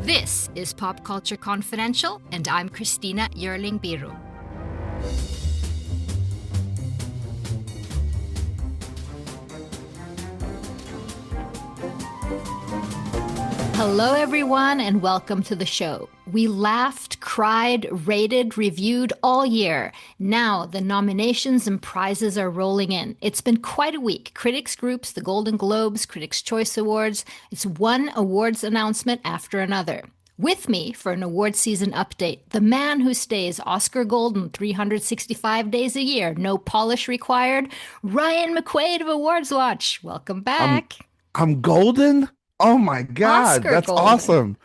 This is Pop Culture Confidential, and I'm Christina Yerling Biru. Hello, everyone, and welcome to the show. We laughed, cried, rated, reviewed all year. Now the nominations and prizes are rolling in. It's been quite a week. Critics groups, the Golden Globes, Critics' Choice Awards. It's one awards announcement after another. With me for an awards season update, the man who stays Oscar golden 365 days a year, no polish required, Ryan McQuade of AwardsWatch. Welcome back. I'm golden? Oh my God, Oscar that's golden. awesome.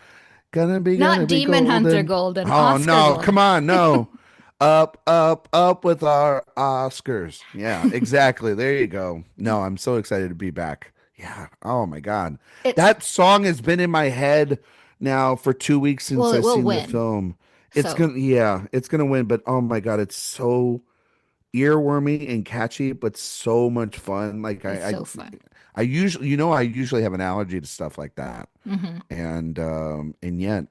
Not Be Demon golden. Hunter golden. Oh Oscar no, golden. come on, no. Up with our Oscars. Yeah, exactly. There you go. No, I'm so excited to be back. Yeah. Oh my God. That song has been in my head now for 2 weeks since Well, it I've will seen the win. film. So It's gonna win, but oh my God, it's so earwormy and catchy, but so much fun. Like it's so fun. I usually have an allergy to stuff like that. And yet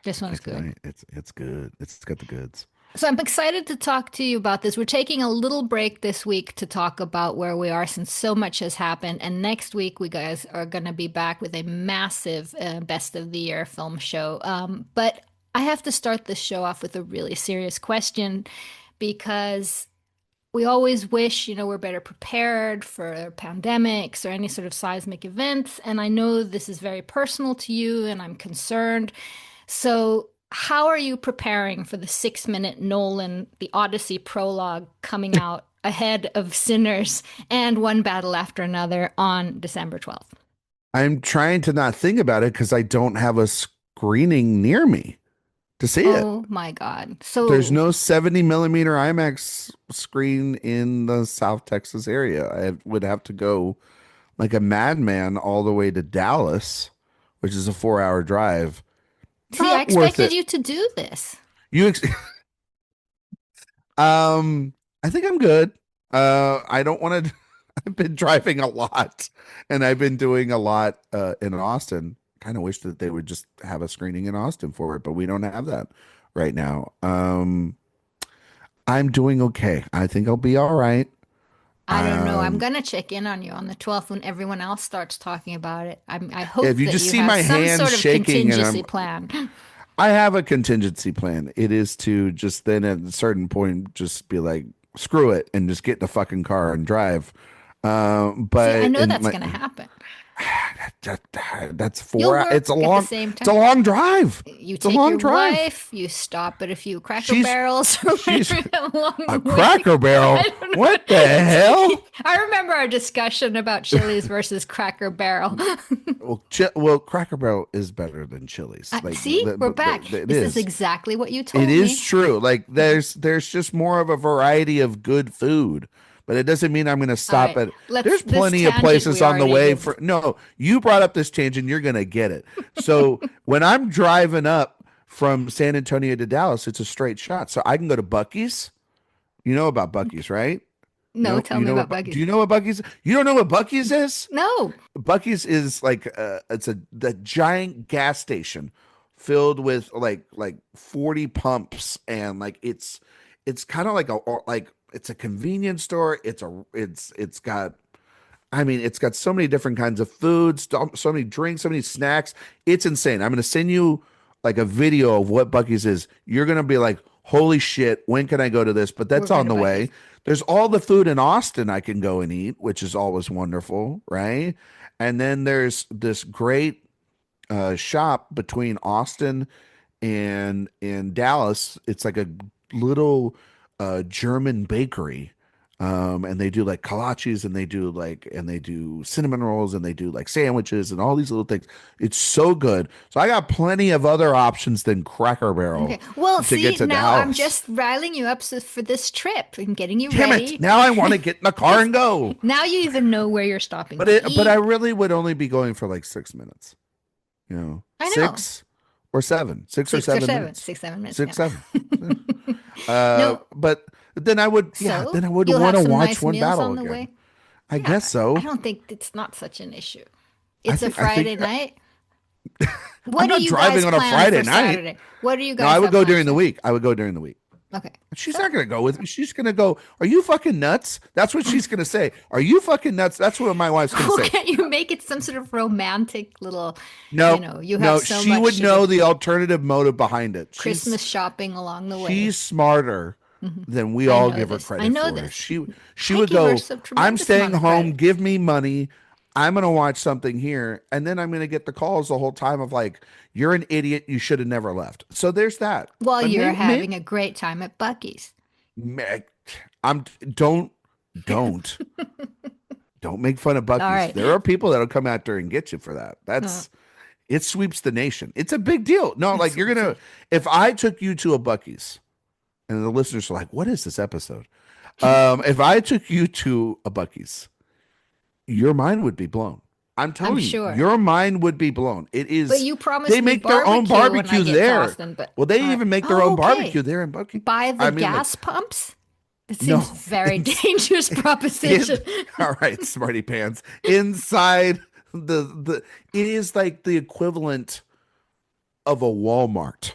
This one's I tell good. you, it's good. It's got the goods. So I'm excited to talk to you about this. We're taking a little break this week to talk about where we are since so much has happened. And next week, we guys are going to be back with a massive best of the year film show. But I have to start this show off with a really serious question because we always wish, we're better prepared for pandemics or any sort of seismic events. And I know this is very personal to you and I'm concerned. So how are you preparing for the 6-minute Nolan, the Odyssey prologue coming out ahead of Sinners and One Battle After Another on December 12th? I'm trying to not think about it because I don't have a screening near me to see it. Oh my God. So There's no 70 millimeter IMAX screen in the South Texas area. I would have to go like a madman all the way to Dallas, which is a 4-hour drive. see, I expected you to do this. You ex I think I'm good. I don't want to I've been driving a lot and I've been doing a lot in Austin. Kind of wish that they would just have a screening in Austin for it, but we don't have that right now. I'm doing okay. I think I'll be all right. I don't know. I'm Um, gonna check in on you on the 12th when everyone else starts talking about it. I hope if you that just you see have my some hands sort of shaking and contingency plan. I have a contingency plan. It is to just then at a certain point just be like, screw it and just get in the fucking car and drive. See, I But know in that's my gonna happen. that, that's You'll 4 hours. work at the same It's a time. long drive. You It's a take long your drive. wife, you stop at a few Cracker She's Barrels or she's whatever along a the way. Cracker Barrel. I don't know. What the hell? I remember our discussion about Chili's versus Cracker Barrel. Well, Cracker Barrel is better than Chili's. Like See, we're back. it This is is. exactly what you It told is me. true. Like there's just more of a variety of good food, but it doesn't mean I'm going to All stop right, at. let's There's this plenty of tangent places we on the already way did. for. No, you brought up this tangent. You're going to get it. So when I'm driving up from San Antonio to Dallas, it's a straight shot. So I can go to Bucky's. You know about Bucky's, right? No, tell You me know about do Buggies. you know what Bucky's? You don't know what Bucky's is? No. Bucky's is like it's the giant gas station filled with like 40 pumps and like it's kind of like it's a convenience store. It's got it's got so many different kinds of foods, so many drinks, so many snacks. It's insane. I'm going to send you like a video of what Bucky's is. You're going to be like, "Holy shit, when can I go to this?" But We're that's going on to the Bucky's. way. There's all the food in Austin I can go and eat, which is always wonderful, right? And then there's this great shop between Austin and Dallas. It's like a little German bakery. And they do like kolaches and they do cinnamon rolls and they do like sandwiches and all these little things. It's so good. So I got plenty of other options than Cracker Okay. Barrel Well, to get see, to now I'm Dallas. just riling you up for this trip and getting you Damn it. ready. Now I want to get in the car and go. Now you even know where you're stopping But to but I eat. really would only be going for like 6 minutes. I know. 6 or 7 minutes. 6, 7 minutes. Six, Yeah. seven. No. But then I would, yeah, So then I would you'll want have to some watch nice One meals Battle on the again. way. I Yeah, guess so. I don't think it's not such an issue. I It's a think, I think, Friday night. I'm What do not you driving guys on a plan Friday for night. Saturday? What do you No, I guys would have go planned during for? the week. I would go during the week. Okay. She's So, not going to go with me. She's going to go, "Are you fucking nuts?" That's what she's going to say. "Are you fucking nuts?" That's what my wife's going to well, say. can't you make it some sort of romantic little, No, you have no, so she much would to do, know the alternative motive behind it. Christmas shopping along the way. She's smarter Hmm. than we I all know give her this. I credit know for. this. She I would give her go, some "I'm tremendous staying amount of home, credit. give me money. I'm going to watch something here." And then I'm going to get the calls the whole time of like, "You're an idiot. You should have never left." So there's that. While But you're maybe, having a great time at Bucky's. maybe I'm don't don't make fun of All Bucky's. right. There are people that'll come out there and get you for that. Uh, It sweeps the nation. It's a big deal. No, like you're it's gonna, if I took you to a Bucky's and the listeners are like, "What is this episode?" If I took you to a Bucky's, your mind would be blown. I'm I'm telling you, sure. your mind would be blown. But you They promised me make their own barbecue when I barbecue get to there. Austin. But Well, they all right. even make their Oh, own barbecue okay. there in Bucky. By the I mean, like, gas pumps? It seems no, very in, dangerous in, proposition. all right, smarty pants. Inside the it is like the equivalent of a Walmart.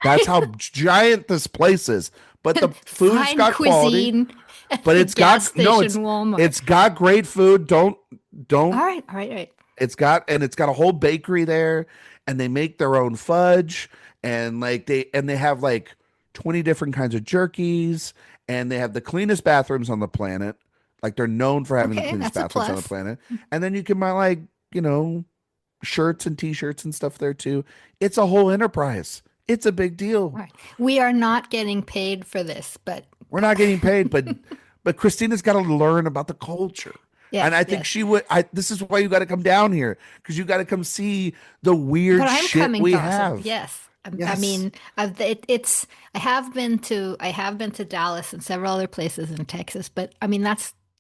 That's how giant this place is. But the food's Fine got quality. cuisine at But the it's gas got no, station Walmart. it's got great food. All Don't right, all right, all right. it's got a whole bakery there, and they make their own fudge, and like they have like 20 different kinds of jerkies, and they have the cleanest bathrooms on the planet. Like they're known for having the Okay, cleanest that's a bathrooms on the plus. planet. And then you can buy like, you know, shirts and t-shirts and stuff there too. It's a whole enterprise. It's a big All deal. right. We are not getting paid for this, but We're not getting paid, but Christina's got to learn about the culture. And yes, I think yes. she would this is why you got to come down here because you got to come see the But weird I'm shit coming we to Austin. have. Yes. I Yes. mean, it's I have been to Dallas and several other places in Texas, but I mean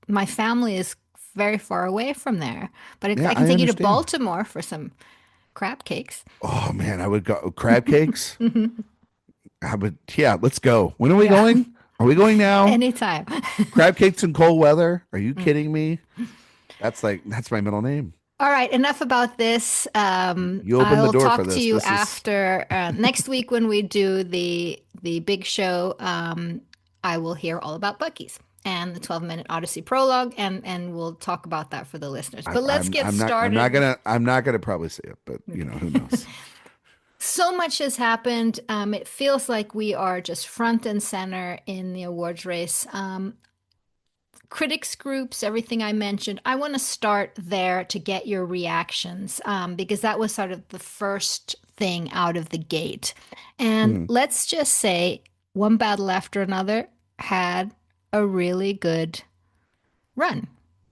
my family is very far away from there. But Yeah, I can I take you to understand. Baltimore for some crab cakes. Oh man, I would go crab cakes. Hmm. I would yeah, let's go. When are we Yeah, going? Are we going now? anytime. Crab cakes in cold weather? Are you Mm. kidding me? That's my middle name. All right, enough about this. You opened the I'll door for talk to this. you This is after next week when we do the big show. I will hear all about Bucky's and the 12-minute Odyssey prologue, and we'll talk about that for the listeners. But let's get started. I'm not gonna probably say it, but you know, who knows? So much has happened. It feels like we are just front and center in the awards race. Critics groups, everything I mentioned. I want to start there to get your reactions because that was sort of the first thing out of the gate. And Hmm. let's just say one battle after another had a really good run.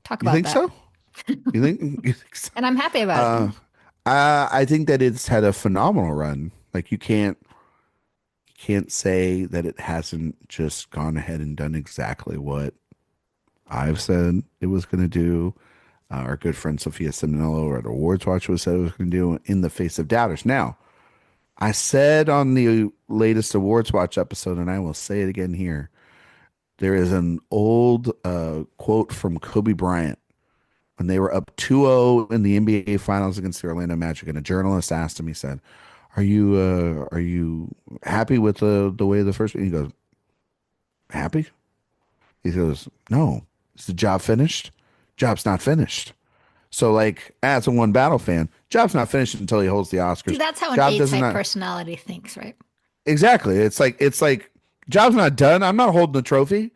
Talk You about think that. so? You think so? And I'm happy about it. I think that it's had a phenomenal run. Like you can't say that it hasn't just gone ahead and done exactly what I've said it was going to do. Our good friend Sophia Simonello at AwardsWatch was said it was going to do in the face of doubters. Now, I said on the latest AwardsWatch episode, and I will say it again here. There is an old quote from Kobe Bryant when they were up 2-0 in the NBA Finals against the Orlando Magic, and a journalist asked him. He said, are you happy with the way the first?" And he goes, "Happy?" He goes, "No. Is the job finished? Job's not finished." So, like, as a one battle fan, job's not finished until he holds the See, Oscars. that's how an Job does A-type not personality thinks, right? exactly. It's like job's not done. I'm not holding the trophy,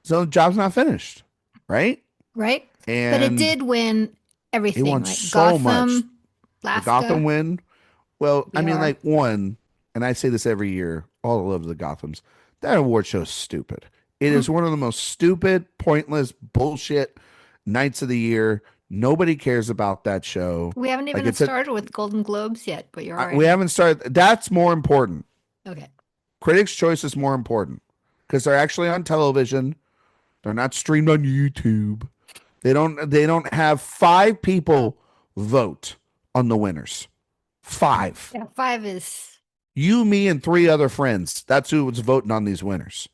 so job's not finished, right? Right? But it And did win he everything, won right? so much. Gotham, The Gotham LAFTA, win. Well, I mean, BR. like one, and I say this every year. All the love of the Gothams. That award show is stupid. It is one of the most stupid, pointless, bullshit nights of the year. Nobody cares about that show. We haven't Like even it's a started with Golden Globes yet, but you're we already haven't started. That's more important. okay. Critics' Choice is more important because they're actually on television. They're not streamed on YouTube. They don't have five people vote on the winners. Five. Yeah, five is You, me, and three other friends. That's who was voting on these winners.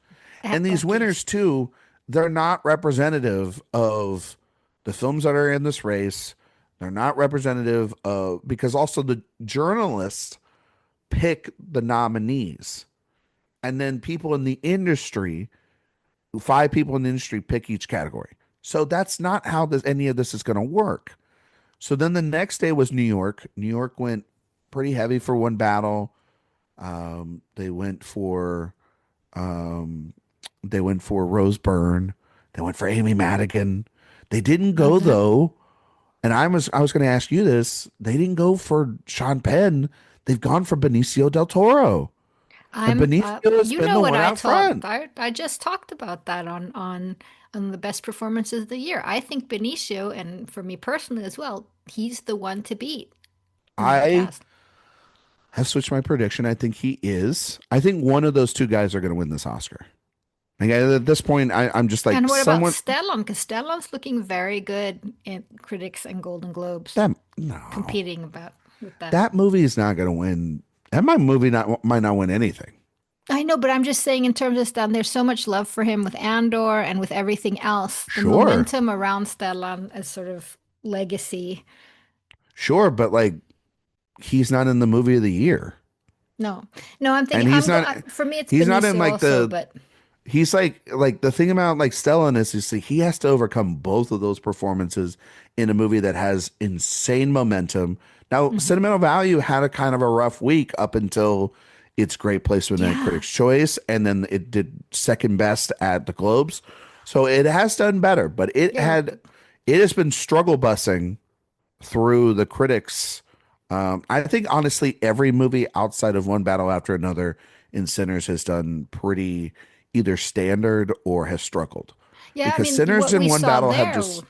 at And these Bucky's. winners too, they're not representative of the films that are in this race. They're not representative of, because also the journalists pick the nominees, and then people in the industry, five people in the industry, pick each category. So that's not how any of this is going to work. So then the next day was New York. New York went pretty heavy for one battle. They went for um, they went for Rose Byrne. They went for Amy Madigan. They didn't Love go that. though, and I was going to ask you this. They didn't go for Sean Penn. They've gone for Benicio del Toro, and Benicio has You been know the what one I out told, front. I just talked about that on the best performances of the year. I think Benicio, and for me personally as well, he's the one to beat in that I cast. have switched my prediction. I think he is. I think one of those two guys are going to win this Oscar. Like at this point, I'm just like And what about someone Stellan? Because Stellan's looking very good in critics and Golden Globes, that no, competing about with that. that movie is not going to win. That movie not might not win anything. I know, but I'm just saying in terms of Stellan, there's so much love for him with Andor and with everything else. The Sure, momentum around Stellan as sort of legacy. sure, but like he's not in the movie of the year, No, no, I'm and thinking for me it's he's not in Benicio like also, the but he's like the thing about like Stellan is that he has to overcome both of those performances in a movie that has insane momentum. Now, mhm. Sentimental Value had a kind of a rough week up until its great placement at Yeah, Critics' Choice, and then it did second best at the Globes. So it has done better, but yeah, it has been struggle bussing through the critics. I think honestly, every movie outside of One Battle After Another in Sinners has done pretty either standard or has struggled yeah. I because mean, Sinners what and we One saw Battle have there, just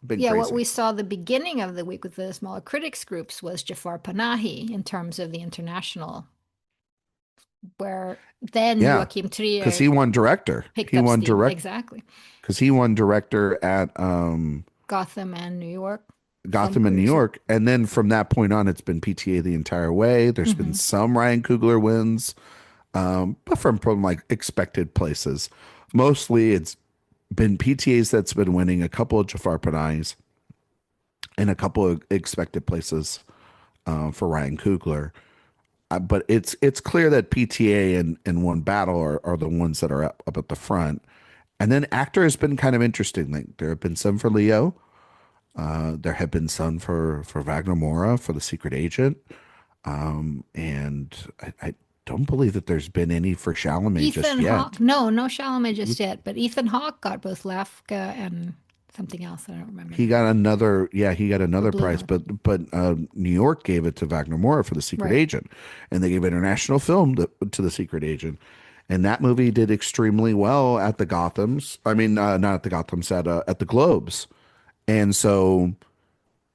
been yeah, what crazy. we saw the beginning of the week with the smaller critics groups was Jafar Panahi in terms of the international, where then Yeah, Joachim because Trier he won director. picked He up won steam. direct Exactly. because he won director at Gotham and New York film Gotham in New producer. York, and then from that point on, it's been PTA the entire way. There's been Hmm. some Ryan Coogler wins, but from like expected places. Mostly, it's been PTAs that's been winning, a couple of Jafar Panais, and a couple of expected places for Ryan Coogler. But it's clear that PTA and One Battle are the ones that are up at the front. And then actor has been kind of interesting. Like there have been some for Leo. There have been some for Wagner Moura for The Secret Agent. And I don't believe that there's been any for Chalamet just Ethan Hawke, yet. no, no Chalamet just yet, but Ethan Hawke got both LAFCA and something else. I don't remember He now. got another, yeah, he got The another prize, Blue, but New York gave it to Wagner Moura for The Secret right? Agent, and they gave international film to The Secret Agent, and that movie did extremely well at the Gothams. I mean, not at the Gothams, at the Globes, and so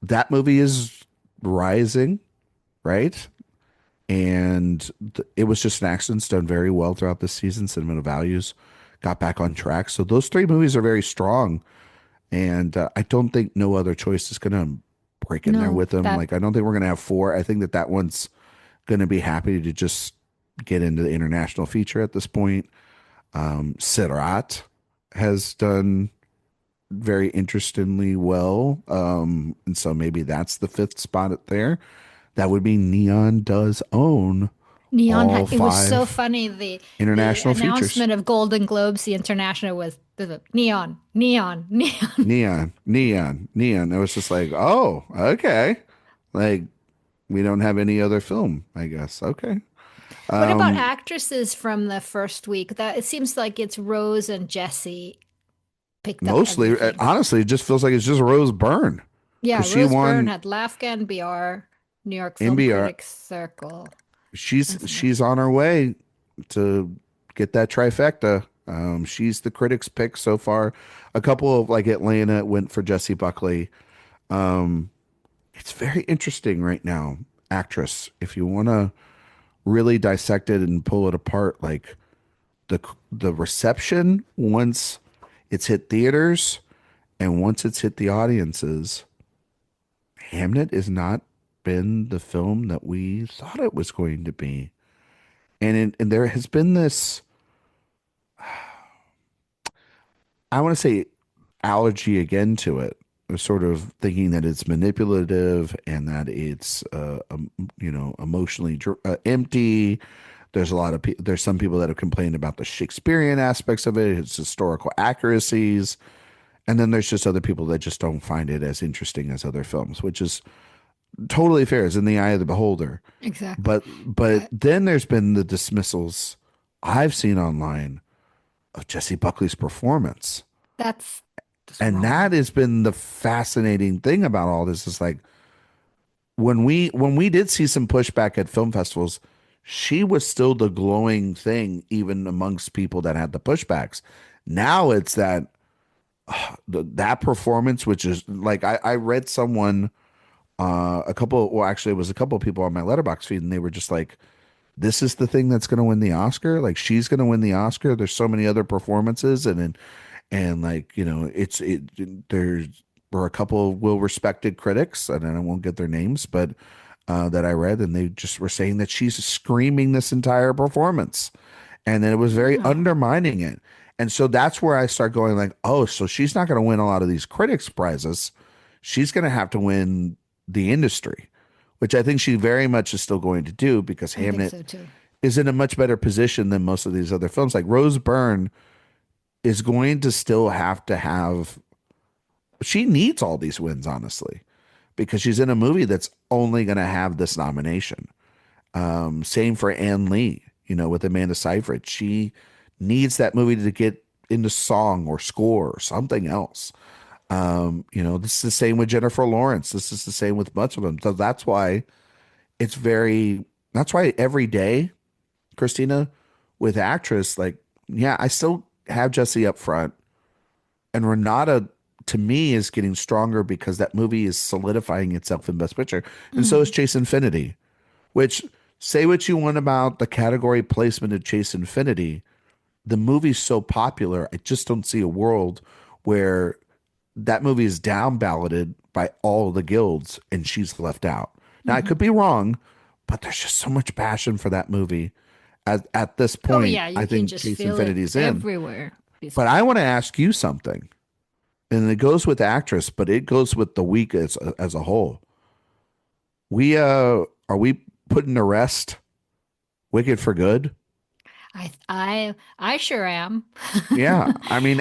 that movie is rising, right? And it was just an accident. It's done very well throughout this season. Sentimental Values got back on track, so those three movies are very strong. And I don't think No Other Choice is going to break in there No, with them. that Like, I don't think we're going to have four. I think that one's going to be happy to just get into the international feature at this point. Sirat has done very interestingly well. And so maybe that's the fifth spot at there. That would be Neon does own Neon all had, it was so five funny. The international features. announcement of Golden Globes, the international was the neon, neon, neon. Neon, neon, neon. It was just like, oh, okay. Like, we don't have any other film, I guess. Okay. What about Um, actresses from the first week? That it seems like it's Rose and Jessie picked up mostly, everything. honestly, it just feels like it's just Rose Byrne Yeah, because she Rose Byrne won had LAFCA and BR, New York Film NBR. Critics Circle, She's and something else. she's on her way to get that trifecta. She's the critics' pick so far. A couple of like Atlanta went for Jessie Buckley. Um, it's very interesting right now, actress. If you want to really dissect it and pull it apart, like the reception once it's hit theaters and once it's hit the audiences, Hamnet has not been the film that we thought it was going to be. And there has been this, I want to say allergy again to it. sort of thinking that it's manipulative and that it's emotionally empty. There's a lot of there's some people that have complained about the Shakespearean aspects of it, its historical accuracies, and then there's just other people that just don't find it as interesting as other films, which is totally fair. It's in the eye of the beholder. Exactly. But I, then there's been the dismissals I've seen online of Jesse Buckley's performance. that's just And that wrong. has been the fascinating thing about all this is like when we did see some pushback at film festivals, she was still the glowing thing even amongst people that had the pushbacks. Now it's that that performance, which is like I read someone a couple well actually it was a couple of people on my letterbox feed and they were just like this is the thing that's going to win the Oscar. Like she's going to win the Oscar. There's so many other performances, and like there's were a couple of well respected critics, and I won't get their names, but that I read, and they just were saying that she's screaming this entire performance, and then it was very Oh, undermining it. And so that's where I start going like, oh, so she's not going to win a lot of these critics prizes. She's going to have to win the industry, which I think she very much is still going to do because I think Hamnet so too. is in a much better position than most of these other films. Like Rose Byrne is going to still have to have, she needs all these wins, honestly, because she's in a movie that's only going to have this nomination. Same for Ann Lee, with Amanda Seyfried. She needs that movie to get into song or score or something else. This is the same with Jennifer Lawrence. This is the same with much of them. So it's very, that's why every day, Christina, with actress, like, yeah, I still have Jesse up front. And Renata, to me, is getting stronger because that movie is solidifying itself in Best Picture. And so is Mhm. Chase Infinity, which say what you want about the category placement of Chase Infinity. The movie's so popular, I just don't see a world where that movie is down balloted by all the guilds and she's left out. Now, I Mhm. could be wrong, but there's just so much passion for that movie. At this Oh point, yeah, I you can think just Chase feel it Infinity's in. everywhere. But I want to ask you something, and it goes with actress, but it goes with the week as a whole. We are we putting to rest Wicked for good? I sure am. Yeah, I mean,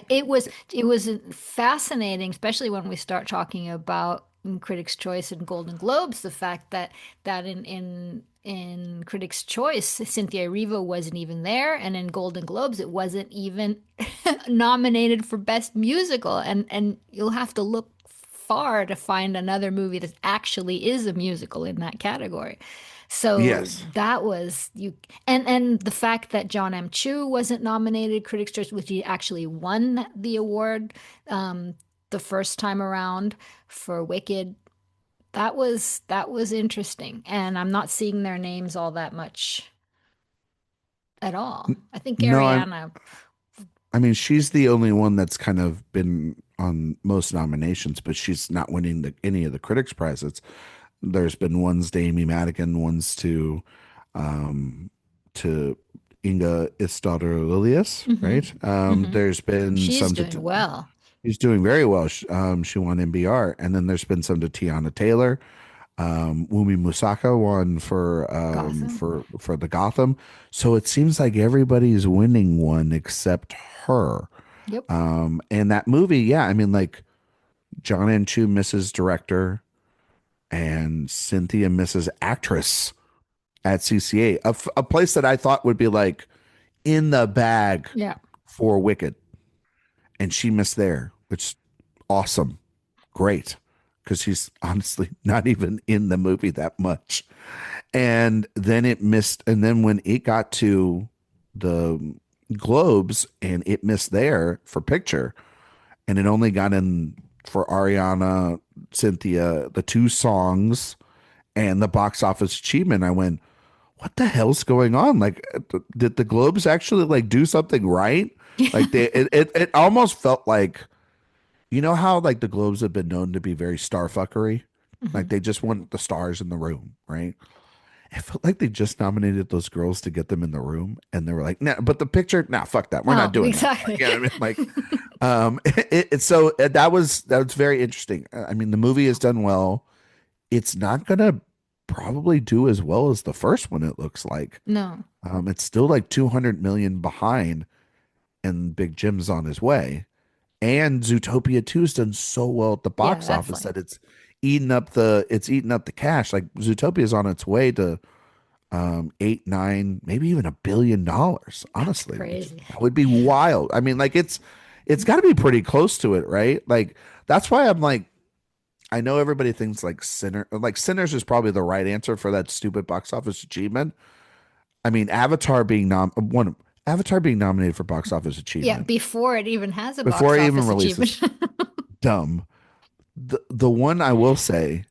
It was fascinating, especially when we start talking about Critics' Choice and Golden Globes, the fact that in Critics' Choice, Cynthia Erivo wasn't even there, and in Golden Globes, it wasn't even nominated for Best Musical, and you'll have to look far to find another movie that actually is a musical in that category. So yes, that was you, and the fact that John M. Chu wasn't nominated Critics' Choice, which he actually won the award um, the first time around for Wicked, that was interesting, and I'm not seeing their names all that much at all. I think no, Ariana, I mean, she's the only one that's kind of been on most nominations, but she's not winning any of the critics' prizes. There's been ones to Amy Madigan, ones um, to Inga Istadler Lilius, hmm right? hmm There's been she's some doing well. she's doing very well. She won MBR, and then there's been some to Tiana Taylor. Wumi Musaka won Gotham. for the Gotham. So it seems like everybody's winning one except her. Yep. And that movie, yeah, I mean, like John and Chu misses director and Cynthia misses actress at CCA, a place that I thought would be like in the bag Yeah. for Wicked, and she missed there, which awesome, great, because she's honestly not even in the movie that much. And then it missed, and then when it got to the Globes and it missed there for picture, and it only got in for Ariana, Cynthia, the two songs, and the box office achievement. I went, what the hell's going on? Like, did the Globes actually like do something right? Like it almost felt like, how like the Globes have been known to be very star fuckery. hmm Like they just want the stars in the room, right? It felt like they just nominated those girls to get them in the room, and they were like, "Nah, but the picture, nah, fuck that, we're not Oh, doing that." Like, exactly. you know what I mean? Like, that was very interesting. I mean, the movie has done well. It's not gonna probably do as well as the first one. It looks like No. it's still like 200 million behind, and Big Jim's on his way. And Zootopia 2's done so well at the Yeah, box that's office like that it's eating up the cash. Like Zootopia's on its way to 8, 9, maybe even $1 billion, that's honestly, which crazy. that would be wild. I mean, like it's got to be pretty close to it, right? Like that's why I'm like, I know everybody thinks like Sinners is probably the right answer for that stupid box office achievement. I mean, Avatar being nominated for box office Yeah, achievement before it even has a before box it even office achievement. releases, dumb. The one I will say,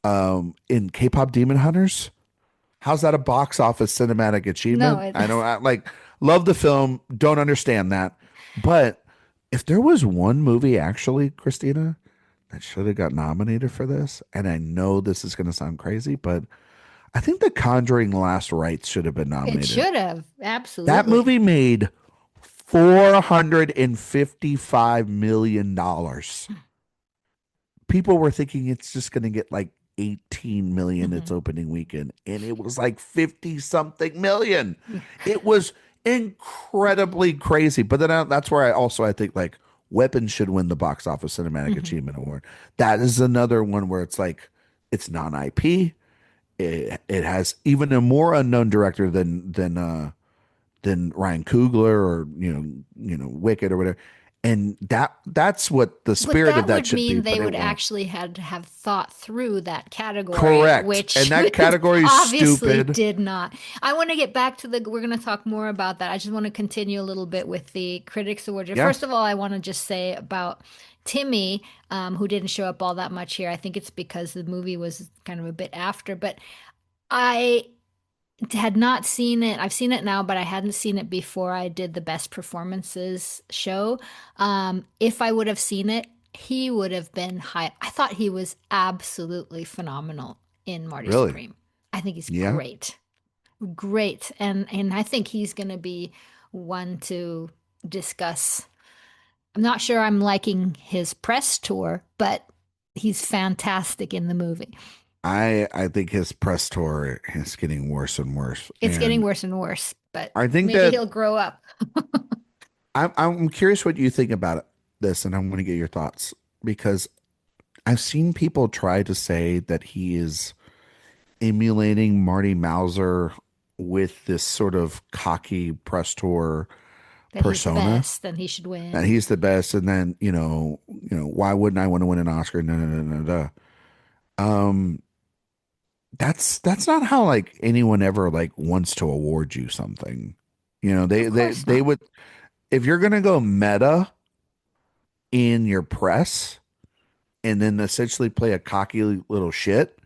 in K-pop Demon Hunters, how's that a box office cinematic No, achievement? it, I don't like love the film, don't understand that. But if there was one movie actually, Christina, that should have got nominated for this, and I know this is going to sound crazy, but I think The Conjuring Last Rites should have been it nominated. should have. That Absolutely. movie made $455 million. People were thinking it's just going to get like 18 million its Hmm. opening weekend, and it was like 50 something million. It was incredibly crazy. But then that's where I think like Weapons should win the box office cinematic Hmm. achievement award. That is another one where it's like it's non-IP. It has even a more unknown director than Ryan Coogler or Wicked or whatever. And that's what the But spirit of that that would should be, mean but they it would won't. actually had to have thought through that category, Correct. which And that it category is obviously stupid. did not. I want to get back to we're going to talk more about that. I just want to continue a little bit with the Critics Award. Yeah. First of all, I want to just say about Timmy, who didn't show up all that much here. I think it's because the movie was kind of a bit after, but I had not seen it. I've seen it now, but I hadn't seen it before I did the best performances show. If I would have seen it, he would have been high. I thought he was absolutely phenomenal in Marty Really? Supreme. I think he's Yeah. great. Great. And I think he's going to be one to discuss. I'm not sure I'm liking his press tour, but he's fantastic in the movie. I think his press tour is getting worse and worse. It's getting And worse and worse, but I think maybe that he'll grow up. I'm curious what you think about this, and I'm going to get your thoughts because I've seen people try to say that he is emulating Marty Mauser with this sort of cocky press tour That he's the persona, best and he should that win. he's the best, and then why wouldn't I want to win an Oscar? No, no, no, no, no. Um, that's not how like anyone ever like wants to award you something. You know, Of course they not. would, if you're gonna go meta in your press and then essentially play a cocky little shit,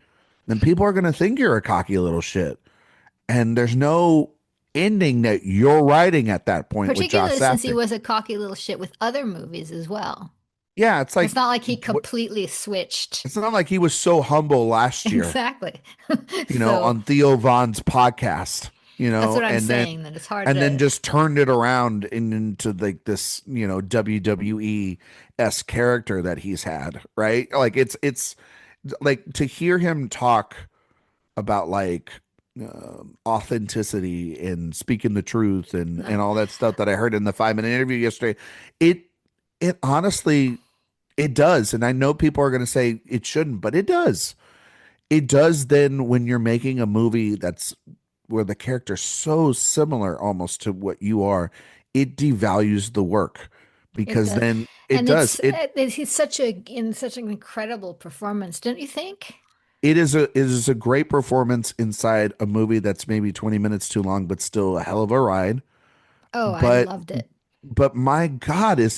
then people are gonna think you're a cocky little shit. And there's no ending that you're writing at that point with Josh Particularly since he Safdie. was a cocky little shit with other movies as well. Yeah, it's It's like not like he what completely switched. it's not like he was so humble last year, Exactly. So on Theo Vaughn's podcast, that's what I'm saying, that it's hard and then to. just turned it around into like this, WWE s character that he's had, right? Like it's like to hear him talk about like authenticity and speaking the truth and No. all that stuff that I heard in the 5-minute interview yesterday. It it honestly it does, and I know people are going to say it shouldn't, but it does. It does then when you're making a movie that's where the character's so similar almost to what you are, it devalues the work It because does. then it And does. he's in such an incredible performance, don't you think? It is a great performance inside a movie that's maybe 20 minutes too long, but still a hell of a ride. Oh, I But loved it. my God, is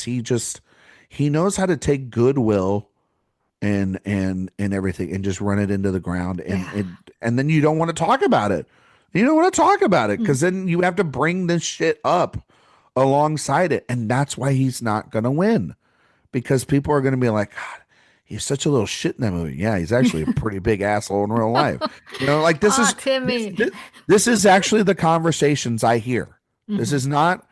he just he knows how to take goodwill and everything and just run it into the ground Yeah. and then you don't want to talk about it. You don't want to talk about it Hmm. because then you have to bring this shit up alongside it. And that's why he's not gonna win. Because people are gonna be like, God, he's such a little shit in that movie. Yeah, he's actually a pretty big asshole in real life. You know, like this Ah, is this Timmy. this, this is actually the conversations I hear. This Hmm. is not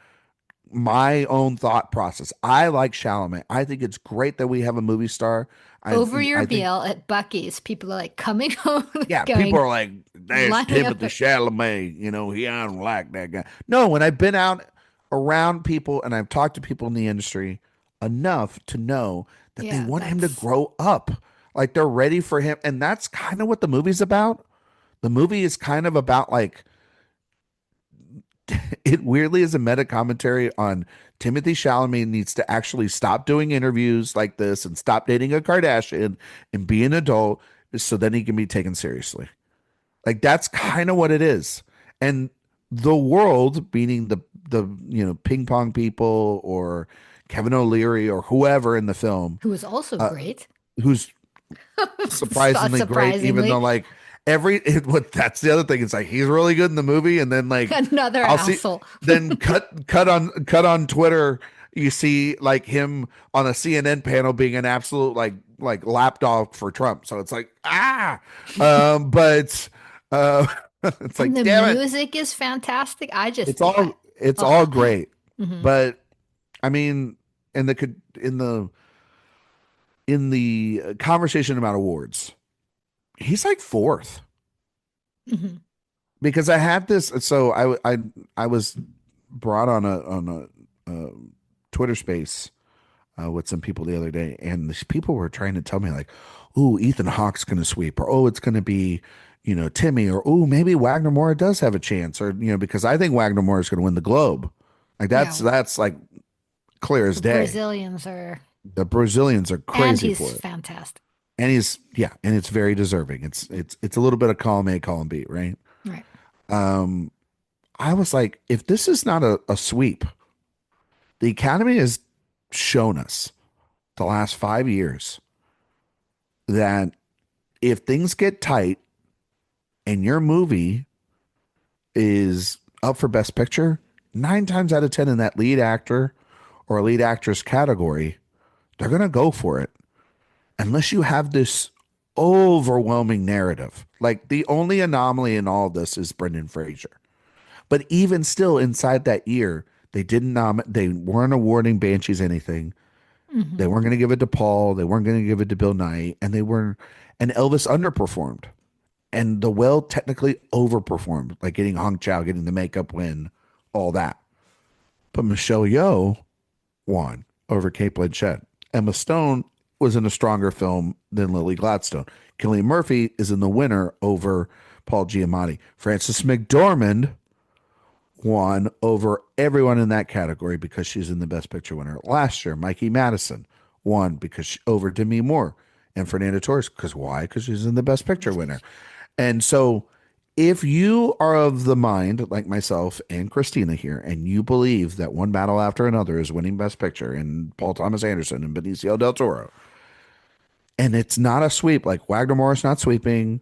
my own thought process. I like Chalamet. I think it's great that we have a movie star. Over your I think meal at Bucky's, people are like coming home yeah, people going, are like, "There's lining up. Timothy Chalamet." You know, I don't like that guy. No, when I've been out around people and I've talked to people in the industry enough to know that they Yeah, want him to that's grow up, like they're ready for him, and that's kind of what the movie's about. The movie is kind of about like it weirdly is a meta commentary on Timothy Chalamet needs to actually stop doing interviews like this and stop dating a Kardashian and be an adult so then he can be taken seriously. Like that's kind of what it is. And the world, meaning the ping pong people or Kevin O'Leary or whoever in the film, who was also uh, great. who's surprisingly great, even though Surprisingly, like what that's the other thing. It's like he's really good in the movie, and then like another I'll see asshole. then cut on Twitter, you see like him on a CNN panel being an absolute like lapdog for Trump. So it's like but uh it's And like the damn it. music is fantastic. It's all Oh, great. hmm. But I mean in the conversation about awards, he's like fourth. Hmm. Because I had this. So I was brought on a Twitter space with some people the other day, and these people were trying to tell me like, "Ooh, Ethan Hawke's going to sweep," or "Oh, it's going to be." Timmy, or oh, maybe Wagner Moore does have a chance, or because I think Wagner Moore is going to win the Globe. Like Yeah, that's like clear as the day. Brazilians are, The Brazilians are and crazy he's for it, fantastic. and and it's very deserving. It's a little bit of column A, column B, right? Right. Um, I was like, if this is not a sweep, the Academy has shown us the last 5 years that if things get tight and your movie is up for Best Picture, 9 times out of 10 in that lead actor or lead actress category, they're going to go for it unless you have this overwhelming narrative. Like the only anomaly in all of this is Brendan Fraser. But even still, inside that year, they didn't they weren't awarding Banshees anything. They Hmm. weren't going to give it to Paul. They weren't going to give it to Bill Nye, and they were, and Elvis underperformed, and The Whale technically overperformed, like getting Hong Chow, getting the makeup win, all that. But Michelle Yeoh won over Kate Blanchett. Emma Stone was in a stronger film than Lily Gladstone. Cillian Murphy is in the winner over Paul Giamatti. Frances McDormand won over everyone in that category because she's in the Best Picture winner. Last year, Mikey Madison won over Demi Moore and Fernanda Torres. Because why? Because she's in the Best Picture Best winner. Picture. And so, if you are of the mind, like myself and Christina here, and you believe that one battle after another is winning Best Picture, and Paul Thomas Anderson and Benicio del Toro, and it's not a sweep, like Wagner Morris not sweeping,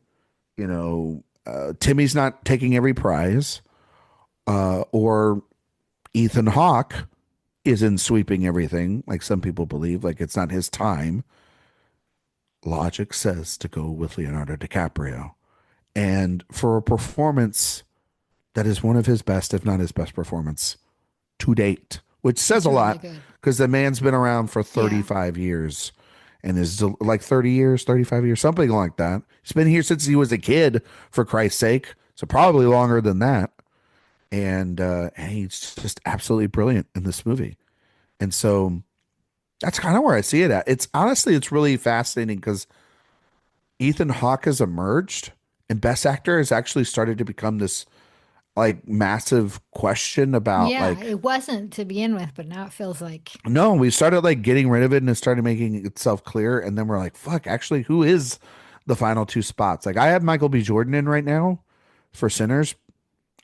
Timmy's not taking every prize, or Ethan Hawke isn't sweeping everything, like some people believe, like it's not his time. Logic says to go with Leonardo DiCaprio. And for a performance that is one of his best, if not his best performance to date, which says It's a really lot good. because the man's been around for Yeah. 35 years and is like 30 years, 35 years, something like that. He's been here since he was a kid, for Christ's sake. So probably longer than that. And he's just absolutely brilliant in this movie. And so that's kind of where I see it at. It's honestly, it's really fascinating because Ethan Hawke has emerged and Best Actor has actually started to become this like massive question about Yeah, like it wasn't to begin with, but now it feels like, no, we started like getting rid of it and it started making itself clear. And then we're like, fuck, actually, who is the final two spots? Like I have Michael B. Jordan in right now for Sinners.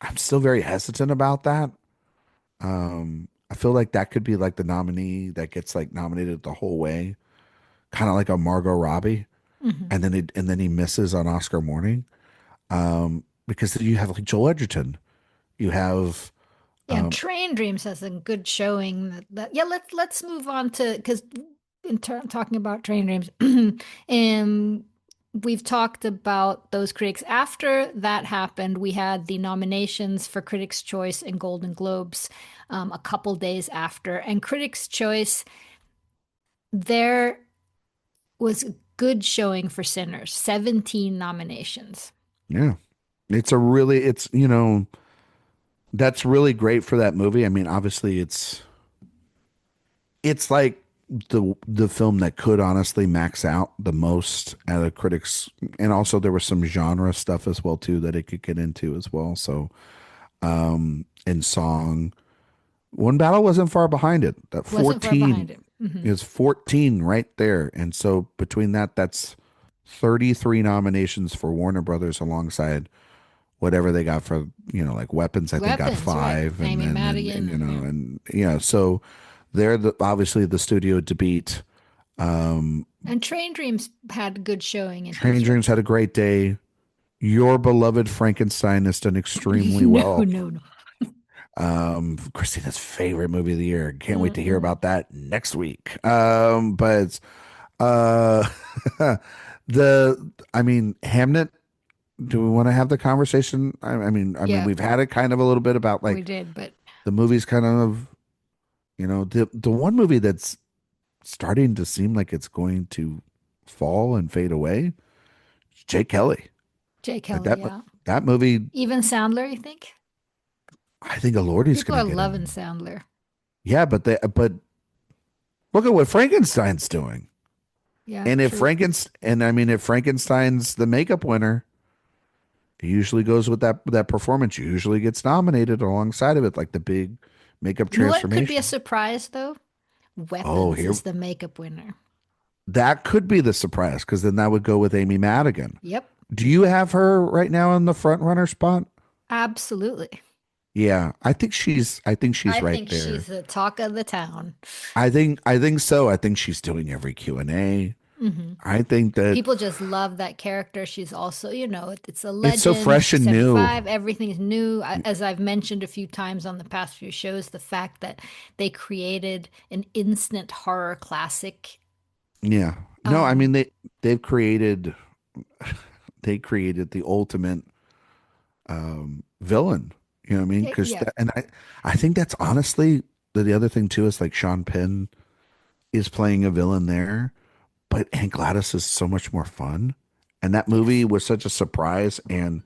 I'm still very hesitant about that. I feel like that could be like the nominee that gets like nominated the whole way, kind of like a Margot Robbie, mhm. and then he misses on Oscar morning. Because you have like Joel Edgerton, you have Yeah, Train Dreams has a good showing. Yeah, let's move on to because talking about Train Dreams, and we've talked about those critics. After that happened, we had the nominations for Critics' Choice and Golden Globes a couple days after. And Critics' Choice, there was a good showing for Sinners, 17 nominations. Yeah. It's, that's really great for that movie. I mean, obviously it's like the film that could honestly max out the most at a critics, and also there was some genre stuff as well too that it could get into as well. So in song, One Battle wasn't far behind it. That Wasn't far 14 behind it. Hmm. is 14 right there. And so between that's 33 nominations for Warner Brothers alongside whatever they got for, like Weapons, I think got Weapons, right? five, and Amy then Madigan, and yeah. so they're obviously the studio to beat. And Train Dreams had a good showing in Train his Dreams had race. a great day. Your beloved Frankenstein has done extremely No, well. no, no. Christina's favorite movie of the year. Can't wait to hear Mm-mm. about that next week. But uh I mean, Hamnet, do we want to have the conversation? I mean, Yeah, we've had it kind of a little bit about we like did, but the movie's kind of, the one movie that's starting to seem like it's going to fall and fade away. Jake Kelly. Jay Like Kelly, yeah. that movie, Even Sandler, you think? I think Lordy's People going to are get loving in. Sandler. Yeah, but look at what Frankenstein's doing. Yeah, And true. if Frankenstein's the makeup winner, he usually goes with that performance. Usually gets nominated alongside of it, like the big makeup You know what could be a transformation. surprise though? Oh, Weapons here is the makeup winner. that could be the surprise because then that would go with Amy Madigan. Yep, Do you have her right now in the front runner spot? absolutely. Yeah, I think she's I right think there. she's the talk of the town. I think so. I think she's doing every Q&A. Hmm. I think that People just love that character. She's also, it's a it's so legend. fresh She's and new. 75. Everything's new. As I've mentioned a few times on the past few shows, the fact that they created an instant horror classic. Yeah. No, I mean Um, they created the ultimate villain. You know what I mean? Because yeah, and I think that's honestly the other thing too is like Sean Penn is playing a villain there, but Aunt Gladys is so much more fun. And that movie yes. was such a surprise. And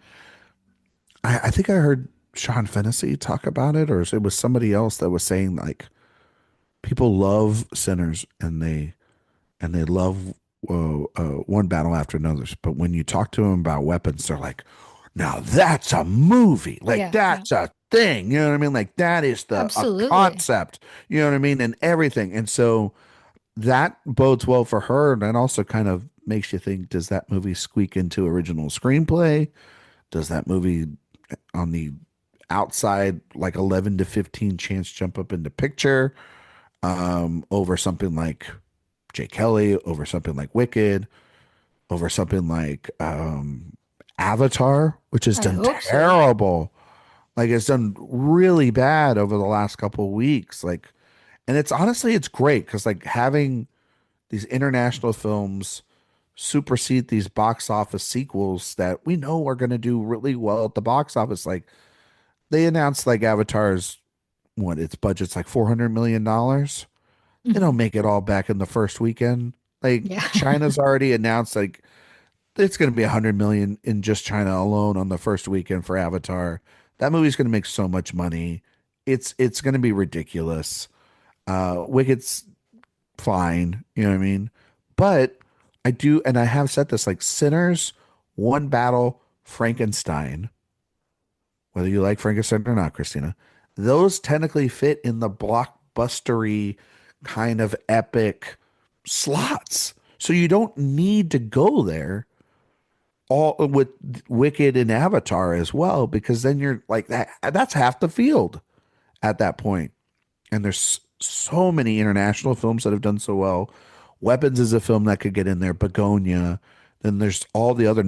I think I heard Sean Fennessy talk about it, or it was somebody else that was saying like people love Sinners and they love one battle after another. But when you talk to them about Weapons, they're like, now that's a movie. Like Yeah, yeah. that's a thing. You know what I mean? Like that is a Absolutely. concept. You know what I mean? And everything. And so that bodes well for her. And that also kind of makes you think, does that movie squeak into original screenplay? Does that movie on the outside like 11 to 15 chance jump up into picture over something like Jay Kelly, over something like Wicked, over something like Avatar, which has I done hope so. terrible. Like it's done really bad over the last couple of weeks. Like, and it's honestly it's great because like having these international films supersede these box office sequels that we know are going to do really well at the box office. Like they announced like Avatar's its budget's like $400 million. They Mhm. don't make it all back in the first weekend. Like Yeah. China's already announced like it's going to be 100 million in just China alone on the first weekend for Avatar. That movie's going to make so much money. It's going to be ridiculous. Wicked's fine, you know what I mean? But I do, and I have said this like Sinners, One Battle, Frankenstein, whether you like Frankenstein or not, Christina, those technically fit in the blockbustery kind of epic slots. So you don't need to go there all with Wicked and Avatar as well, because then you're like that's half the field at that point. And there's so many international films that have done so well. Weapons is a film that could get in there. Begonia. Then there's all the other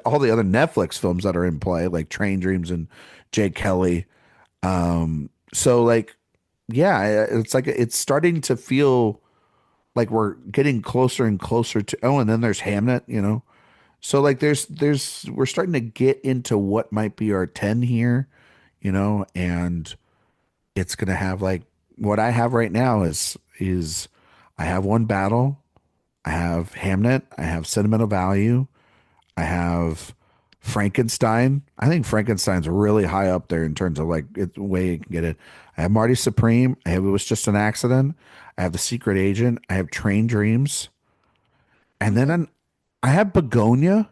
all the other Netflix films that are in play, like Train Dreams and Jake Kelly. So like, yeah, it's like it's starting to feel like we're getting closer and closer to, oh, and then there's Hamnet, you know. So like there's we're starting to get into what might be our 10 here, you know, and it's gonna have like what I have right now is I have one battle, I have Hamnet, I have Sentimental Value, I have Frankenstein. I think Frankenstein's really high up there in terms of like it, the way you can get it. I have Marty Supreme. I have It Was Just an Accident. I have The Secret Agent. I have Train Dreams. And then Okay. I have Begonia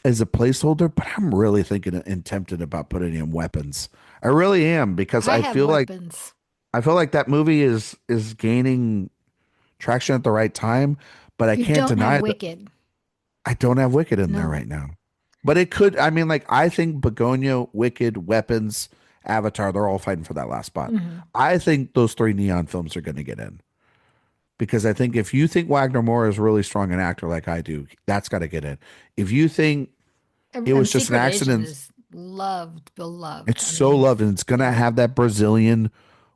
as a placeholder, but I'm really thinking and tempted about putting in weapons. I really am because I have weapons. I feel like that movie is gaining traction at the right time, but I You can't don't have deny that Wicked. I don't have Wicked in there No. right now. But it could, I mean, like, I think Begonia, Wicked, Weapons, Avatar, they're all fighting for that last spot. Hmm. I think those three Neon films are going to get in because I think if you think Wagner Moore is really strong an actor like I do, that's got to get in. If you think it And was just an Secret Agent accident, is loved, beloved. it's I so mean, loved and it's going to yeah. have that Brazilian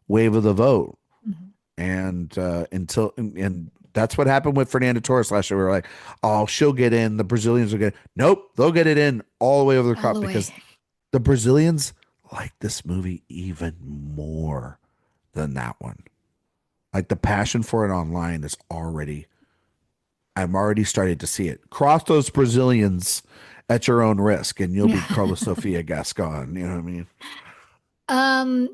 wave of the vote. Mhm. And and that's what happened with Fernanda Torres last year. We were like, oh, she'll get in. The Brazilians will get. Nope, they'll get it in all the way over the All top the way. because the Brazilians like this movie even more than that one. Like the passion for it online is already. I'm already starting to see it. Cross those Brazilians at your own risk, and you'll be Yeah. Carlos Sofia Gascon. You know what I mean? Um,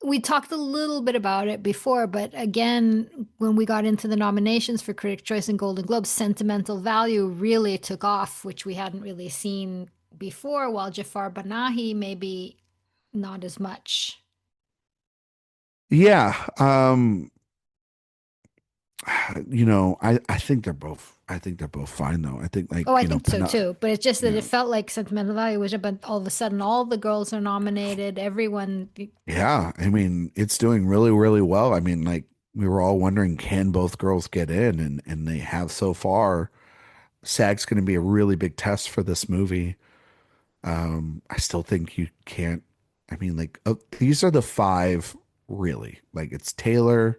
we talked a little bit about it before, but again, when we got into the nominations for Critics' Choice and Golden Globes, Sentimental Value really took off, which we hadn't really seen before, while Jafar Panahi maybe not as much. Yeah. I think they're both. I think they're both fine though. I think Oh, like I think so too. But it's just that yeah, it felt like Sentimental Value was but all of a sudden all the girls are nominated. Everyone, yeah. I mean, it's doing really, really well. I mean, like we were all wondering, can both girls get in, and they have so far. SAG's going to be a really big test for this movie. I still think you can't. I mean, like these are the five really. Like it's Taylor,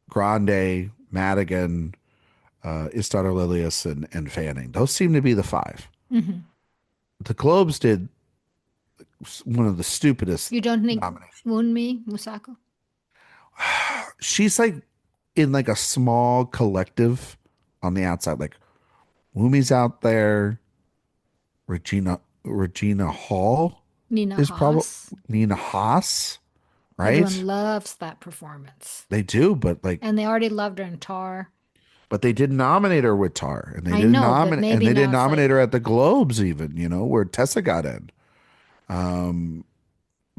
Grande, Madigan, Istar Lilius, and Fanning. Those seem to be the five. mhm. The Globes did one of the stupidest You don't think nominations. Moonmi Musako? She's like in like a small collective on the outside. Like Wumi's out there. Regina Hall Nina is probably Haas. Nina Haas, right? Everyone loves that performance. They do, but like, And they already loved her in Tar. but they didn't nominate her with Tar, and I know, but and maybe they didn't now it's nominate like, her at the Globes, even, you know, where Tessa got in.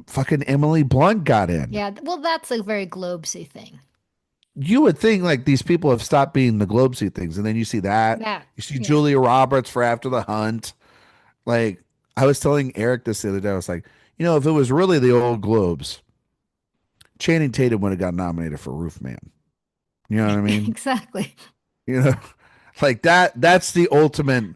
Fucking Emily Blunt got in. yeah, well, that's a very Globesy thing. You would think like these people have stopped being the Globesy things, and then you see that. That, You see yeah. Julia Roberts for After the Hunt. Like I was telling Eric this the other day, I was like, you know, if it was really the old Globes, Channing Tatum would have got nominated for Roof Man. You know what I mean? Exactly. You know, like that's the ultimate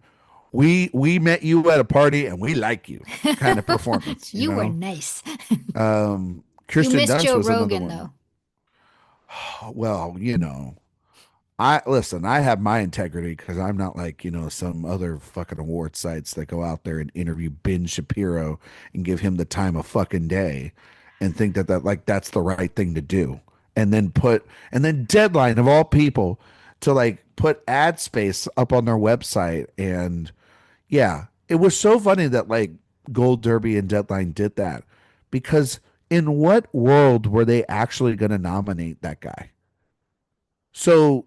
we met you at a party and we like you kind of performance, you You were know? nice. You Kirsten missed Dunst Joe was another Rogan, one. though. Well, you know, I listen, I have my integrity because I'm not like, you know, some other fucking award sites that go out there and interview Ben Shapiro and give him the time of fucking day and think that like that's the right thing to do. And then Deadline of all people to like put ad space up on their website. And yeah, it was so funny that like Gold Derby and Deadline did that because in what world were they actually going to nominate that guy? So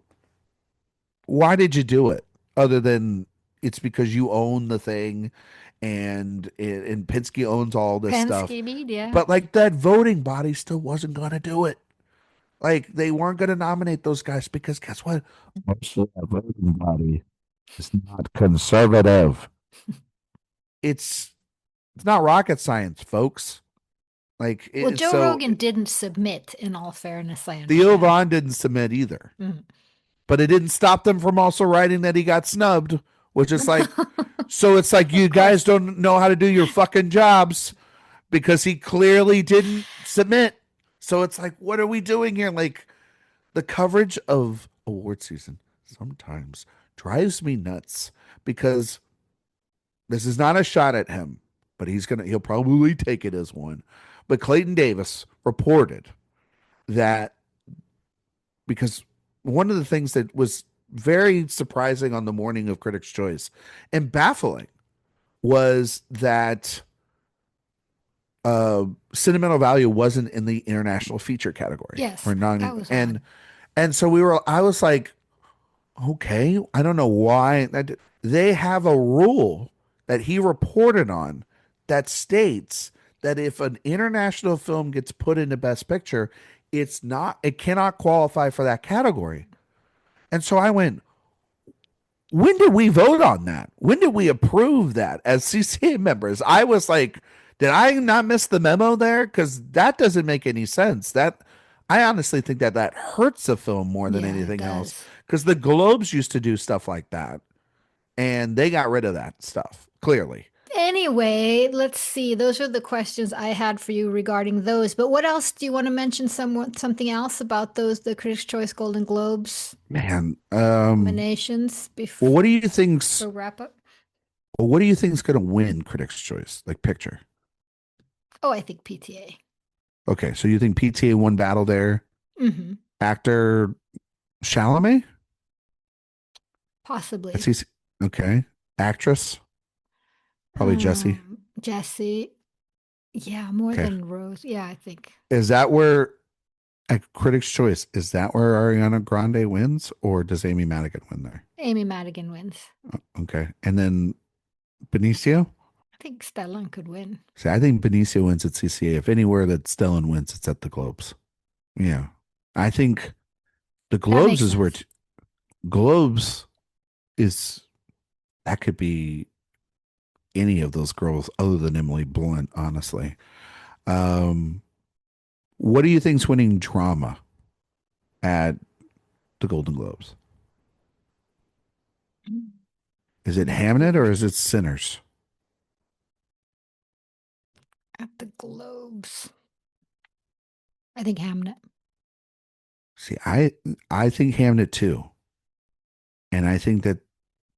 why did you do it other than it's because you own the thing and Penske owns all this stuff, Penske Media. but like that voting body still wasn't going to do it. Like they weren't going to nominate those guys because guess what, most of that voting body is not conservative. it's it's not rocket science, folks. Like Well, it's Joe so Rogan didn't submit, in all fairness, I Theo understand. Vaughn didn't submit either, Mhm. but it didn't stop them from also writing that he got snubbed, which is like, so it's like you Of guys course. don't know how to do your fucking jobs because he clearly didn't submit. So it's like, what are we doing here? Like, the coverage of award season sometimes drives me nuts because this is not a shot at him, but he'll probably take it as one. But Clayton Davis reported that because one of the things that was very surprising on the morning of Critics' Choice and baffling was that Sentimental Value wasn't in the international feature category Yes, or non, that was odd. and so I was like, okay, I don't know why they have a rule that he reported on that states that if an international film gets put into Best Picture, it cannot qualify for that category. And so I went, when did we vote on that? When did we approve that as CCA members? I was like, did I not miss the memo there? Because that doesn't make any sense. That I honestly think that that hurts a film more than Yeah, it anything else. does. Because the Globes used to do stuff like that, and they got rid of that stuff clearly. Anyway, let's see. Those are the questions I had for you regarding those. But what else do you want to mention? Something else about the Critics' Choice Golden Globes Man, nominations well, before wrap up? what do you think's going to win Critics' Choice, like picture? Oh, I think PTA. Okay, so you think PTA won battle there? Mm-hmm. Actor Chalamet? That's Possibly. easy. Okay. Actress? Probably Jesse. Jesse. Yeah, more Okay. than Rose. Yeah, I think Is that where at Critics' Choice, is that where Ariana Grande wins, or does Amy Madigan win there? Amy Madigan wins. Okay. And then Benicio? I think Stellan could win. See, I think Benicio wins at CCA. If anywhere that Stellan wins, it's at the Globes. Yeah. I think the That Globes makes is sense. Globes is that could be any of those girls other than Emily Blunt, honestly. Um, what do you think's winning drama at the Golden Globes? Is it That's a Hamnet good or is question. it Sinners? At the Globes. I think Hamnet. See, I think Hamnet too, and I think that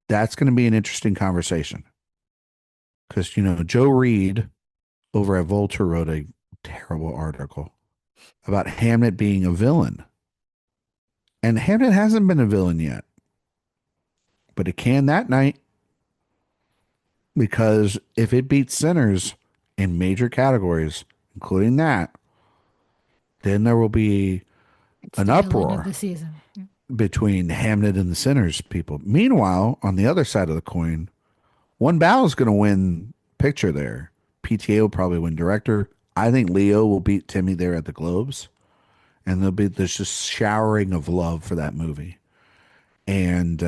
that's going to be an interesting conversation because Joe Reed over at Vulture wrote a terrible article about Hamnet being a villain, and Hamnet hasn't been a villain yet, but it can that night because if it beats Sinners in major categories, including that, then there will be It's an the villain of uproar the season. Yeah. between Hamnet and the Sinners people. Meanwhile, on the other side of the coin, one battle is going to win picture there. PTA will probably win director. I think Leo will beat Timmy there at the Globes, and there's just showering of love for that movie, and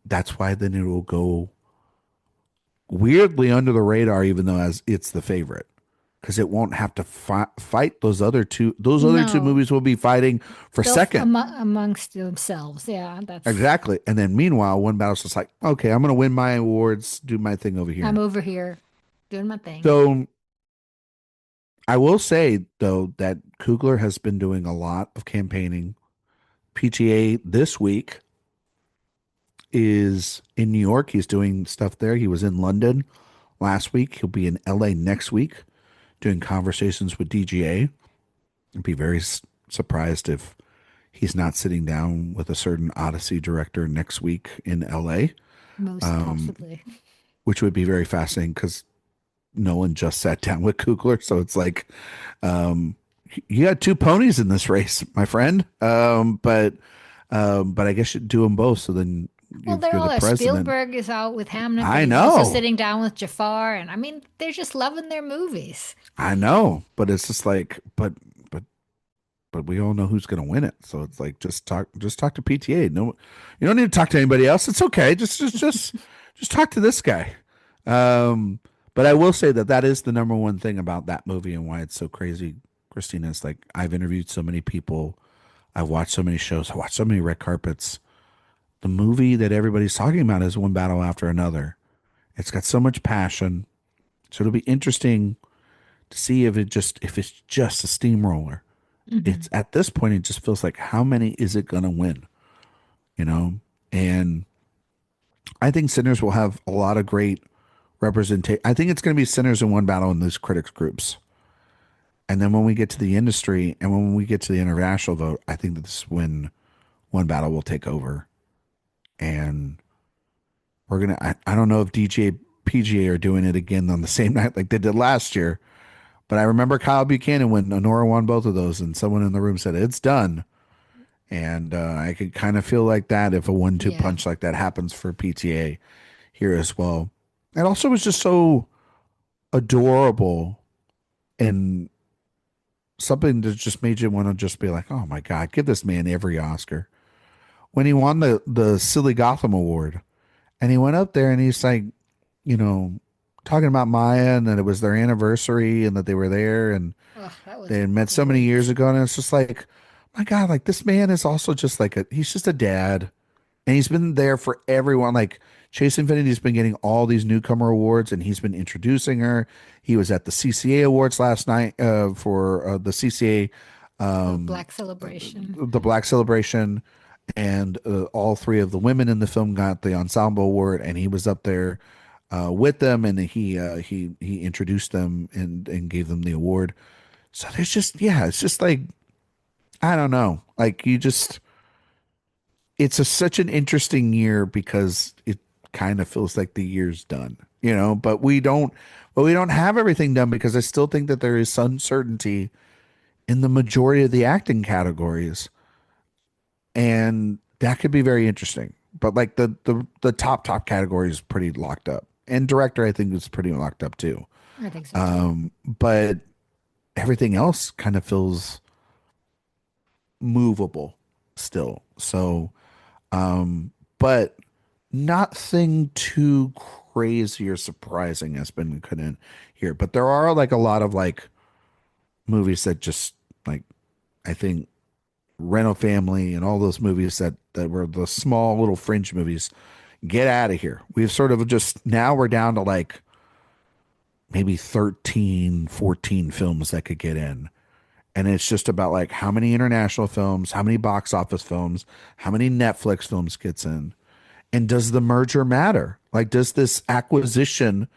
that's why then it will go weirdly under the radar, even though as it's the favorite, because it won't have to fight those other two. Those other two No, movies will be fighting for second. amongst themselves. Yeah, that's. Exactly. And then meanwhile, one battle's just like, okay, I'm going to win my awards, do my thing over I'm here. over here doing my thing. So I will say, though, that Kugler has been doing a lot of campaigning. PTA this week is in New York. He's doing stuff there. He was in London last week. He'll be in LA next week doing conversations with DGA. I'd be very surprised if he's not sitting down with a certain Odyssey director next week in LA, Most possibly. which would be very fascinating because Nolan just sat down with Kugler. So it's like, um, you got two ponies in this race, my friend. But I guess you do them both. So then Well, if they're you're all the there. president, Spielberg is out with Hamnet, but I he's also know, sitting down with Jafar, and I mean, they're just loving their movies. I know, but it's just like, but we all know who's going to win it. So it's like, just talk to PTA. No, you don't need to talk to anybody else. It's okay. Just talk to this guy. Um, but I will say that that is the number one thing about that movie and why it's so crazy, Christina. Is like I've interviewed so many people, I've watched so many shows, I watched so many red carpets. The movie that everybody's talking about is one battle after another. It's got so much passion. So it'll be interesting to see if it's just a steamroller. Hmm. it's at this point, it just feels like how many is it going to win, you know? And I think Sinners will have a lot of great representation. I think it's going to be Sinners in one battle in these critics groups. And then when we get to the industry and when we get to the international vote, I think that's when one battle will take over. And we're going to, I don't know if DJ, PGA are doing it again on the same night like they did last year. But I remember Kyle Buchanan when Honora won both of those, and someone in the room said, it's done. And I could kind of feel like that if a 1-2 Yeah. punch like that happens for PTA here as well. It also was just so adorable and something that just made you want to just be like, oh my God, give this man every Oscar. When he won the Silly Gotham Award and he went up there and he's like, you know, talking about Maya and that it was their anniversary and that they were there and Oh, that was they had met so many years great. ago. And it's just like, my God, like this man is also just like he's just a dad. And he's been there for everyone. Like Chase Infinity's been getting all these newcomer awards, and he's been introducing her. He was at the CCA Awards last night for the CCA, Black Celebration. the Black Celebration, and all three of the women in the film got the ensemble award, and he was up there with them, and he introduced them and gave them the award. So there's just yeah, it's just like I don't know, like you just it's such an interesting year because it kind of feels like the year's done, you know, but we don't have everything done because I still think that there is uncertainty in the majority of the acting categories. And that could be very interesting. But like the top category is pretty locked up. And director I think is pretty locked up too. I think so too. But everything else kind of feels movable still. So but nothing too crazy or surprising has been couldn't here. But there are like a lot of like movies that just like I think Rental Family and all those movies that were the small little fringe movies get out of here. We've sort of just now we're down to like maybe 13, 14 films that could get in. And it's just about like how many international films, how many box office films, how many Netflix films gets in. And does the merger matter? Like, does this acquisition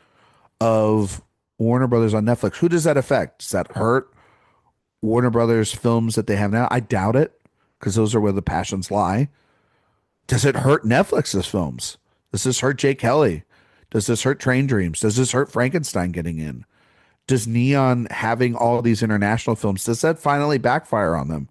of Warner Brothers on Netflix, who does that affect? Does that hurt Warner Brothers films that they have now? I doubt it because those are where the passions lie. Does it hurt Netflix's films? Does this hurt Jake Kelly? Does this hurt Train Dreams? Does this hurt Frankenstein getting in? Does Neon having all these international films, does that finally backfire on them?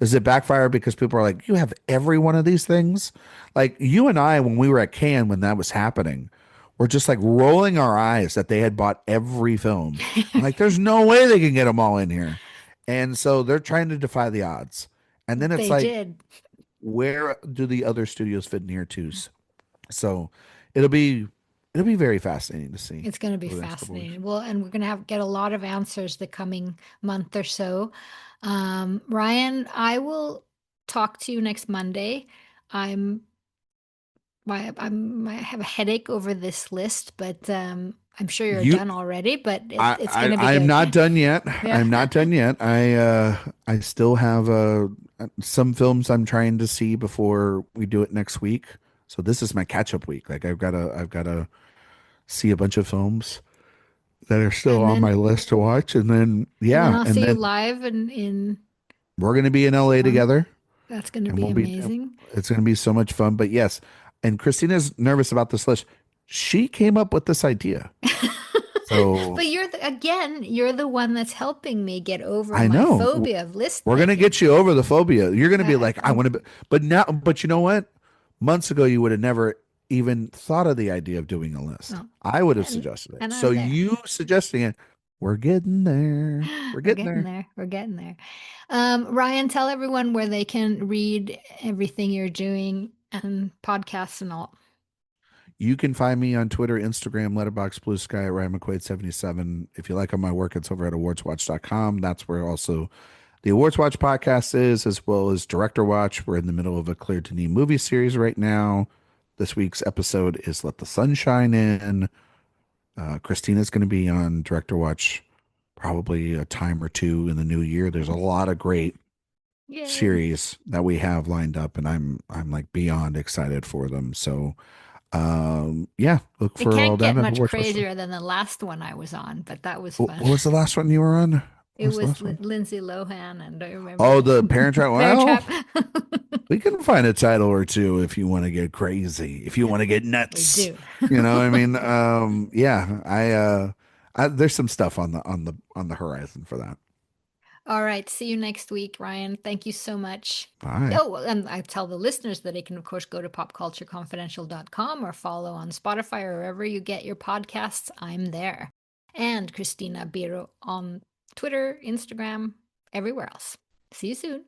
Does it backfire because people are like, you have every one of these things? Like you and I, when we were at Cannes, when that was happening, we're just like rolling our eyes that they had bought every film. I'm like, there's no way they can get them all in here. And so they're trying to defy the odds. And then it's They like, did. where do the other studios fit in here too? So it'll be it'll be very fascinating to see It's going to be over the next couple of weeks. fascinating. Well, and we're going to have get a lot of answers the coming month or so. Ryan, I will talk to you next Monday. I'm I have a headache over this list, but I'm sure you're You done already. But it's going to be I am good. not done yet. Yeah. I'm not done yet. I still have some films I'm trying to see before we do it next week. So this is my catch up week. Like I've gotta see a bunch of films that are still And on my then list to watch, and then and then yeah, I'll and see you then live in we're gonna be in LA Toronto. together, That's going to and be we'll be. amazing. It's gonna be so much fun. But yes, and Christina's nervous about this list. She came up with this idea, so But again, you're the one that's helping me get over I my know. phobia of list We're gonna making. get you over the phobia. You're gonna be like, I I'm want to, but now, but you know what? Months ago, you would have never even thought of the idea of doing a list. oh, I would have and suggested it. and So I'm there. you suggesting it, we're getting there. We're We're getting getting there. there. We're getting there. Ryan, tell everyone where they can read everything you're doing and podcasts and all. You can find me on Twitter, Instagram, Letterboxd, Blue Sky, Ryan McQuade 77. If you like all my work, it's over at awardswatch.com. That's where also the Awards Watch podcast is, as well as Director Watch. We're in the middle of a Clear to Knee movie series right now. This week's episode is Let the Sun Shine In. Christina's going to be on Director Watch probably a time or two in the new year. There's a lot of great Yay. series that we have lined up, and I'm like beyond excited for them. So yeah, look It for all can't that get at much AwardsWatch. crazier than the last one I was on, but that was What fun. was the last one you were on? What It was the was last one? Lindsay Lohan, and I Oh, remember the Parent Trap. Bear Well, Trap. we can find a title or two if you want to get crazy, if you want to get We nuts. do. I mean, yeah, there's some stuff on the horizon for that. All right. See you next week, Ryan. Thank you so much. Bye. Oh, and I tell the listeners that they can, of course, go to popcultureconfidential.com or follow on Spotify or wherever you get your podcasts. I'm there. And Christina Biro on Twitter, Instagram, everywhere else. See you soon.